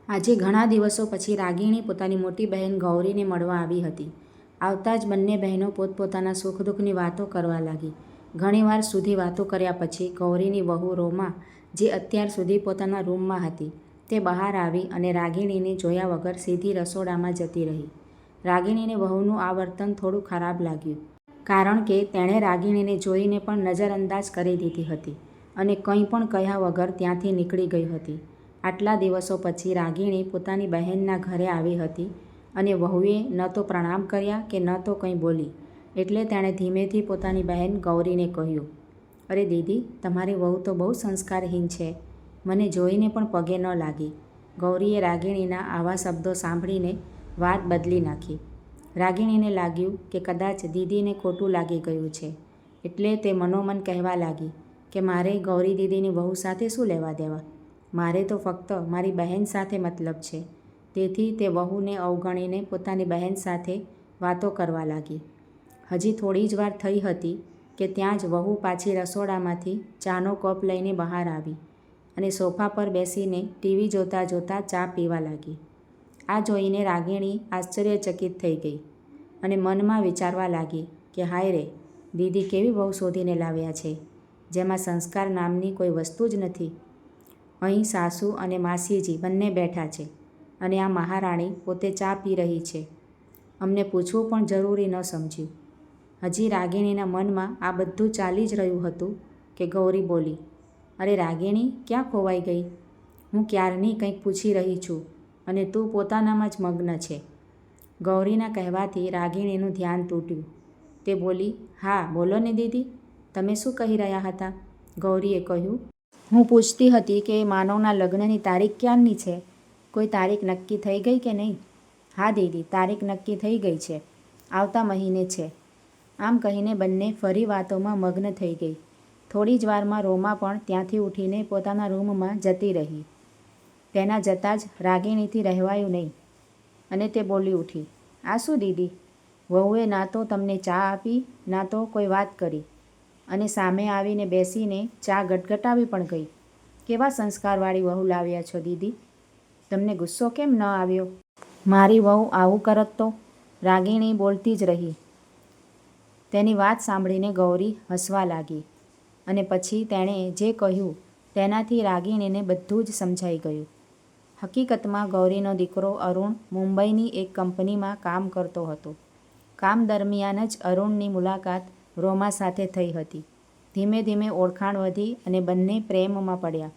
આજે ઘણા દિવસો પછી રાગિણી પોતાની મોટી બહેન ગૌરીને મળવા આવી હતી. આવતા જ બંને બહેનો પોતપોતાના સુખ દુઃખની વાતો કરવા લાગી. ઘણીવાર સુધી વાતો કર્યા પછી ગૌરીની વહુ રોમા, જે અત્યાર સુધી પોતાના રૂમમાં હતી, તે બહાર આવી અને રાગિણીને જોયા વગર સીધી રસોડામાં જતી રહી. રાગિણીને વહુનું આ વર્તન થોડું ખરાબ લાગ્યું, કારણ કે તેણે રાગિણીને જોઈને પણ નજરઅંદાજ કરી દીધી હતી અને કંઈ પણ કહ્યા વગર ત્યાંથી નીકળી ગઈ હતી. આટલા દિવસો પછી રાગિણી પોતાની બહેનના ઘરે આવી હતી અને વહુએ ન તો પ્રણામ કર્યા કે ન તો કંઈ બોલી. એટલે તેણે ધીમેથી પોતાની બહેન ગૌરીને કહ્યું, "અરે દીદી, તમારી વહુ તો બહુ સંસ્કારહીન છે. મને જોઈને પણ પગે ન લાગી." ગૌરીએ રાગિણીના આવા શબ્દો સાંભળીને વાત બદલી નાખી. રાગિણીને લાગ્યું કે કદાચ દીદીને ખોટું લાગી ગયું છે, એટલે તે મનોમન કહેવા લાગી કે મારે ગૌરી દીદીની વહુ સાથે શું લેવા દેવા? મારે તો ફક્ત મારી બહેન સાથે મતલબ છે. તેથી તે વહુને અવગણીને પોતાની બહેન સાથે વાતો કરવા લાગી. હજી થોડી જ વાર થઈ હતી કે ત્યાં જ વહુ પાછી રસોડામાંથી ચાનો કપ લઈને બહાર આવી અને સોફા પર બેસીને ટીવી જોતાં જોતાં ચા પીવા લાગી. આ જોઈને રાગિણી આશ્ચર્યચકિત થઈ ગઈ અને મનમાં વિચારવા લાગી કે હાય રે, દીદી કેવી વહુ શોધીને લાવ્યા છે, જેમાં સંસ્કાર નામની કોઈ વસ્તુ જ નથી. અહીં સાસુ અને માસીજી બંને બેઠા છે અને આ મહારાણી પોતે ચા પી રહી છે. અમને પૂછવું પણ જરૂરી ન સમજ્યું. હજી રાગિણીના મનમાં આ બધું ચાલી જ રહ્યું હતું કે ગૌરી બોલી, "અરે રાગિણી, ક્યાં ખોવાઈ ગઈ? હું ક્યારની કંઈક પૂછી રહી છું અને તું પોતાનામાં જ મગ્ન છે." ગૌરીના કહેવાથી રાગિણીનું ધ્યાન તૂટ્યું. તે બોલી, "હા બોલો ને દીદી, તમે શું કહી રહ્યા હતા?" ગૌરીએ કહ્યું, "હું પૂછતી હતી કે માનવના લગ્નની તારીખ ક્યારની છે? કોઈ તારીખ નક્કી થઈ ગઈ કે નહીં?" "હા દીદી, તારીખ નક્કી થઈ ગઈ છે. આવતા મહિને છે." આમ કહીને બંને ફરી વાતોમાં મગ્ન થઈ ગઈ. થોડી જ વારમાં રોમા પણ ત્યાંથી ઉઠીને પોતાના રૂમમાં જતી રહી. તેના જતાં જ રાગિણીથી રહેવાયું નહીં અને તે બોલી ઉઠી, "આ શું દીદી? વહુએ ના તો તમને ચા આપી, ના તો કોઈ વાત કરી અને સામે આવીને બેસીને ચા ગટગટાવી પણ ગઈ. કેવા સંસ્કારવાળી વહુ લાવ્યા છો દીદી? તમને ગુસ્સો કેમ ન આવ્યો? મારી વહુ આવું કરત તો?" રાગિણી બોલતી જ રહી. તેની વાત સાંભળીને ગૌરી હસવા લાગી અને પછી તેણે જે કહ્યું તેનાથી રાગિણીને બધું જ સમજાઈ ગયું. હકીકતમાં ગૌરીનો દીકરો અરુણ મુંબઈની એક કંપનીમાં કામ કરતો હતો. કામ દરમિયાન જ અરુણની મુલાકાત રોમા સાથે થઈ હતી. ધીમે ધીમે ઓળખાણ વધી અને બંને પ્રેમમાં પડ્યા.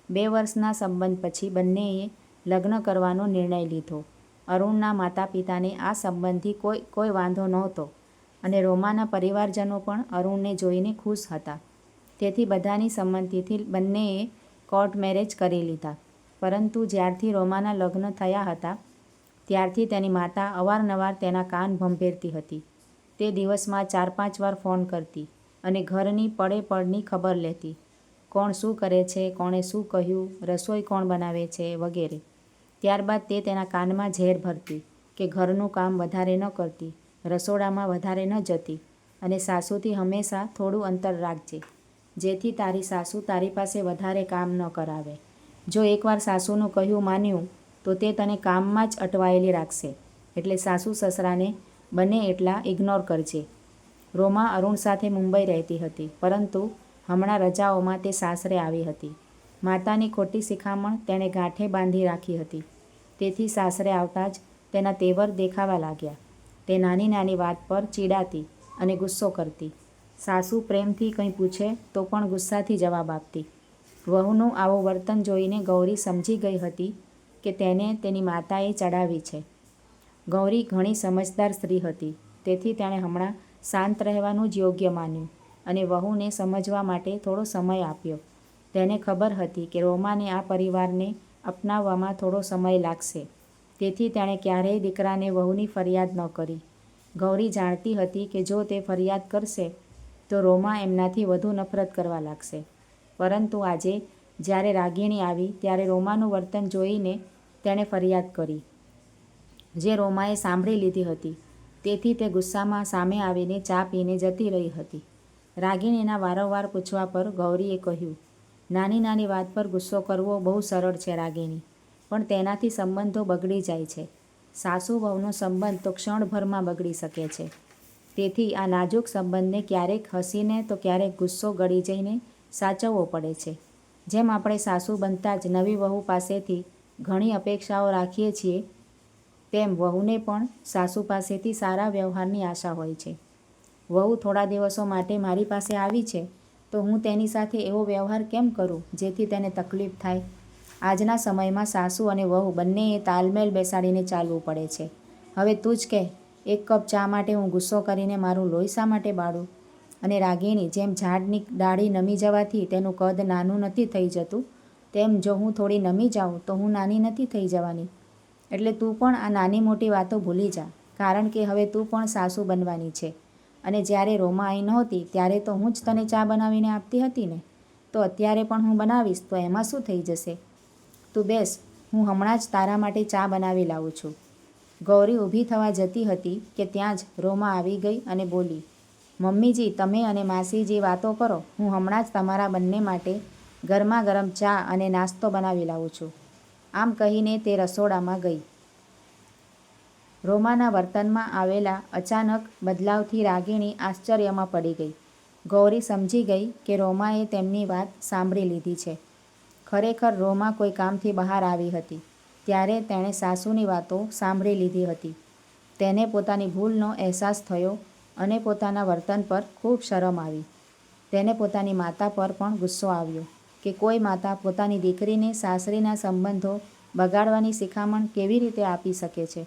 2 વર્ષના સંબંધ પછી બંનેએ લગ્ન કરવાનો નિર્ણય લીધો. અરુણના માતા પિતાને આ સંબંધથી કોઈ વાંધો નહોતો અને રોમાના પરિવારજનો પણ અરુણને જોઈને ખુશ હતા. તેથી બધાની સંમતિથી બંનેએ કોર્ટ મેરેજ કરી લીધા. પરંતુ જ્યારથી રોમાના લગ્ન થયા હતા ત્યારથી તેની માતા અવારનવાર તેના કાન ભંભેરતી હતી. તે દિવસમાં 4-5 વાર ફોન કરતી અને ઘરની પડે પડની ખબર લેતી. કોણ શું કરે છે, કોણે શું કહ્યું, રસોઈ કોણ બનાવે છે વગેરે. ત્યારબાદ તે તેના કાનમાં ઝેર ભરતી કે ઘરનું કામ વધારે ન કરતી, રસોડામાં વધારે ન જતી અને સાસુથી હંમેશા થોડું અંતર રાખજે, જેથી તારી સાસુ તારી પાસે વધારે કામ ન કરાવે. જો એકવાર સાસુનું કહ્યું માન્યું તો તે તને કામમાં જ અટવાયેલી રાખશે, એટલે સાસુ સસરાને બને એટલા ઇગ્નોર કરજે. રોમા અરુણ સાથે મુંબઈ રહેતી હતી, પરંતુ હમણાં રજાઓમાં તે સાસરે આવી હતી. માતાની ખોટી શિખામણ તેણે ગાંઠે બાંધી રાખી હતી. તેથી સાસરે આવતા જ તેના તેવર દેખાવા લાગ્યા. તે નાની નાની વાત પર ચીડાતી અને ગુસ્સો કરતી. સાસુ પ્રેમથી કંઈ પૂછે તો પણ ગુસ્સાથી જવાબ આપતી. વહુનું આવું વર્તન જોઈને ગૌરી સમજી ગઈ હતી કે તેને તેની માતાએ ચડાવી છે. ગૌરી ઘણી સમજદાર સ્ત્રી હતી, તેથી તેણે હમણાં શાંત રહેવાનું જ યોગ્ય માન્યું અને વહુને સમજવા માટે થોડો સમય આપ્યો. તેને ખબર હતી કે રોમાને આ પરિવારને અપનાવવામાં થોડો સમય લાગશે, તેથી તેણે ક્યારેય દીકરાને વહુની ફરિયાદ ન કરી. ગૌરી જાણતી હતી કે જો તે ફરિયાદ કરશે તો રોમા એમનાથી વધુ નફરત કરવા લાગશે. પરંતુ આજે જ્યારે રાગિણી આવી ત્યારે રોમાનું વર્તન જોઈને તેણે ફરિયાદ કરી, જે રોમાએ સાંભળી લીધી હતી. તેથી તે ગુસ્સામાં સામે આવીને ચા પીને જતી રહી હતી. રાગિણીના વારંવાર પૂછવા પર ગૌરીએ કહ્યું, "નાની નાની વાત પર ગુસ્સો કરવો બહુ સરળ છે રાગિણી. પણ તેનાથી સંબંધો બગડી જાય છે. સાસુ વહુનો સંબંધ તો ક્ષણભરમાં બગડી શકે છે. તેથી આ નાજુક સંબંધને ક્યારેક હસીને તો ક્યારેક ગુસ્સો ગળી જઈને સાચવવો પડે છે. જેમ આપણે સાસુ બનતા જ નવી વહુ પાસેથી ઘણી અપેક્ષાઓ રાખીએ છીએ, તેમ વહુને પણ સાસુ પાસેથી સારા વ્યવહારની આશા હોય છે. વહુ થોડા દિવસો માટે મારી પાસે આવી છે તો હું તેની સાથે એવો વ્યવહાર કેમ કરું જેથી તેને તકલીફ થાય? આજના સમયમાં સાસુ અને વહુ બંનેએ તાલમેલ બેસાડીને ચાલવું પડે છે. હવે તું જ કહે, એક કપ ચા માટે હું ગુસ્સો કરીને મારું લોહી શા માટે બાળું? અને રાગીણી, જેમ ઝાડની ડાળી નમી જવાથી તેનું કદ નાનું નથી થઈ જતું, તેમ જો હું થોડી નમી જાઉં તો હું નાની નથી થઈ જવાની. એટલે તું પણ આ નાની મોટી વાતો ભૂલી જા, કારણ કે હવે તું પણ સાસુ બનવાની છે. અને જ્યારે રોમા અહીં નહોતી ત્યારે તો હું જ તને ચા બનાવીને આપતી હતી ને, તો અત્યારે પણ હું બનાવીશ તો એમાં શું થઈ જશે? તું બેસ, હું હમણાં જ તારા માટે ચા બનાવી લાવું છું. ગૌરી ઊભી થવા જતી હતી કે ત્યાં જ રોમા આવી ગઈ અને બોલી, મમ્મીજી, તમે અને માસીજી વાતો કરો, હું હમણાં જ તમારા બંને માટે ગરમા ગરમ ચા અને નાસ્તો બનાવી લાવું છું. આમ કહીને તે રસોડામાં ગઈ. રોમાના વર્તનમાં આવેલા અચાનક બદલાવથી રાગીણી આશ્ચર્યમાં પડી ગઈ. ગૌરી સમજી ગઈ કે રોમાએ તેમની વાત સાંભળી લીધી છે. ખરેખર રોમા કોઈ કામથી બહાર આવી હતી ત્યારે તેણે સાસુની વાતો સાંભળી લીધી હતી. તેને પોતાની ભૂલનો અહેસાસ થયો અને પોતાના વર્તન પર ખૂબ શરમ આવી. તેને પોતાની માતા પર પણ ગુસ્સો આવ્યો કે કોઈ માતા પોતાની દીકરીને સાસરીના સંબંધો બગાડવાની શિખામણ કેવી રીતે આપી શકે છે.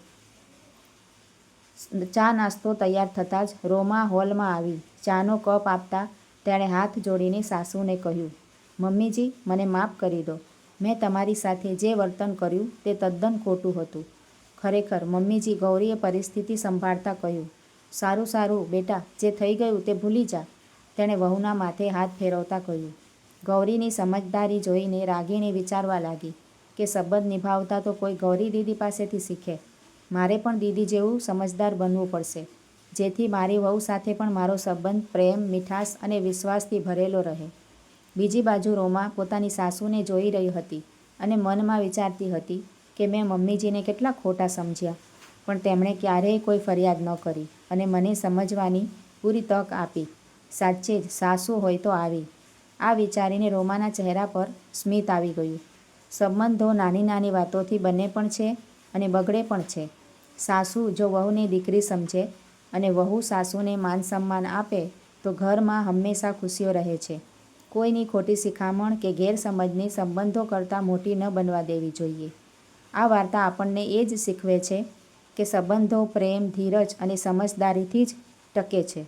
ચા નાસ્તો તૈયાર થતાં જ રોમા હોલમાં આવી. ચાનો કપ આપતા તેણે હાથ જોડીને સાસુને કહ્યું, મમ્મીજી, મને માફ કરી દો. મેં તમારી સાથે જે વર્તન કર્યું તે તદ્દન ખોટું હતું. ખરેખર મમ્મીજી, ગૌરીએ પરિસ્થિતિ સંભાળતા કહ્યું, સારું સારું બેટા, જે થઈ ગયું તે ભૂલી જા. તેણે વહુના માથે હાથ ફેરવતા કહ્યું. ગૌરીની સમજદારી જોઈને રાગીણી વિચારવા લાગી કે સંબંધ નિભાવતા તો કોઈ ગૌરી દીદી પાસેથી શીખે. મારે પણ દીદી જેવું સમજદાર બનવું પડશે, જેથી મારી વહુ સાથે પણ મારો સંબંધ પ્રેમ, મીઠાશ અને વિશ્વાસથી ભરેલો રહે. બીજી બાજુ રોમા પોતાની સાસુને જોઈ રહી હતી અને મનમાં વિચારતી હતી કે મેં મમ્મીજીને કેટલા ખોટા સમજ્યા, પણ તેમણે ક્યારેય કોઈ ફરિયાદ ન કરી અને મને સમજવાની પૂરી તક આપી. સાચે જ સાસુ હોય તો આવી. આ વિચારીને રોમાના ચહેરા પર સ્મિત આવી ગયું. સંબંધો નાની નાની વાતોથી બને પણ છે અને બગડે પણ છે. સાસુ જો વહુને દીકરી સમજે અને વહુ સાસુને માન સન્માન આપે તો ઘરમાં હંમેશા ખુશીઓ રહે છે. કોઈની ખોટી શિખામણ કે ગેરસમજને સંબંધો કરતાં મોટી ન બનવા દેવી જોઈએ. આ વાર્તા આપણને એ જ શીખવે છે કે સંબંધો પ્રેમ, ધીરજ અને સમજદારીથી જ ટકે છે.